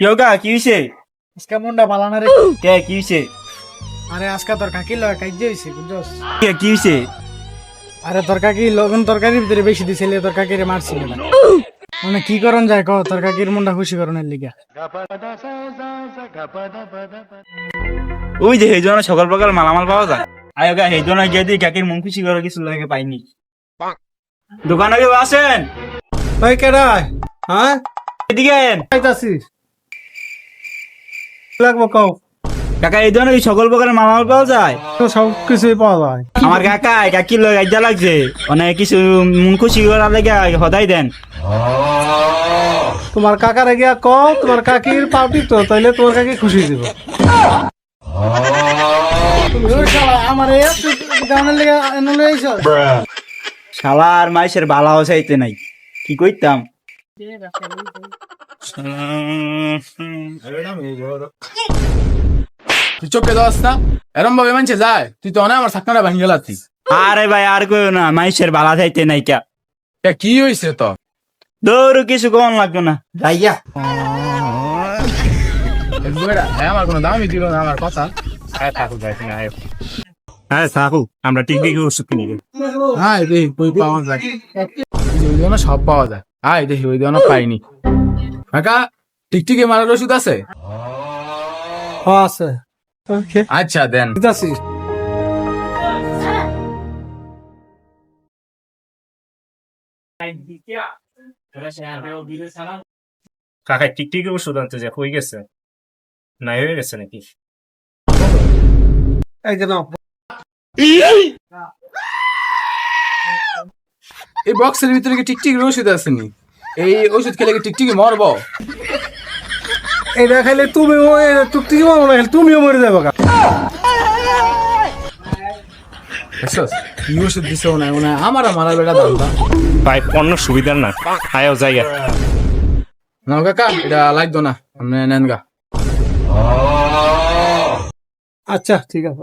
योगा কি হইছে? আজকে মনটা ভালো না রে। কে কি হইছে? আরে আজকে তোর কাকির লগে কাজ হইছে বুঝছস? কে কি হইছে? আরে তোর কাকি লগন তরকারির ভিতরে বেশি দিছিল, তোর কাকিরে মারছিল না। মানে কি করন যায় কও, তোর কাকির মনটা খুশি করনের লিগা। ওই যে এই জন্য সকাল সকাল মালামাল পাওয়া যায়। আয়োগা এই জন্য গিয়ে দিই কাকির মন খুশি করে কিছু লাগে পাইনি। দোকানে কেউ আসেন? ওই কেডা? হ্যাঁ এদিকে আয়েন। আইতাছিস? লাগবো কও। কাকা এই জন্য সকল প্রকারের মালামাল পাওয়া যায়। তো সব কিছুই পাওয়া যায়। আমার কাকা কাকির লগে আইজা লাগছে, অনেক কিছু মন খুশি করার লাগে সদাই দেন। তোমার কাকারে গিয়া কও তোমার কাকির পাউটি তো, তাইলে তোমার কাকি খুশি দিব। আমার এই গানের লিগা এনলে আইছো। শালার মাইসের বালাও চাইতে নাই, কি কইতাম। তুই চোখে দোস না এরম ভাবে মানছে যায়, তুই তো অনেক আমার সাকনাটা ভাঙি গেলাতি। আরে ভাই আর কইও না, মাইসের বালা চাইতে নাই কা। কি হয়েছে তো? দৌড় কিছু কম লাগবে না, যাইয়া। আমার কোনো দামই দিল না আমার কথা। হ্যাঁ থাকু, আমরা টিকটিকি ওষুধ কিনি। হ্যাঁ দেখি বই পাওয়া যায়, ওই জন্য সব পাওয়া যায়। আয় দেখি ওই জন্য পাইনি। কাকা টিকটিকি মারার ওষুধ আছে? হ্যাঁ আছে। ওকে আচ্ছা দেন। দিতাছিস? কাকা টিকটিকি ওষুধ আনতে যে হয়ে গেছে, নাই হয়ে গেছে নাকি? এই যে নাও। এই বক্সের ভিতরে কি টিকটিকির ওষুধ আছে নি? এই ওষুধ খেলে কি টিকটিকি মরবো? এটা খাইলে তুমিও টুকটুকি মারো না, তুমিও মরে যাবে। দেখছস কি ওষুধ দিছে না আমার মারা বেটা দাদা। ভাই পণ্য সুবিধার না, আয়ও জায়গা। না কাকা এটা লাগতো না, আপনি নেন গা। আচ্ছা ঠিক আছে।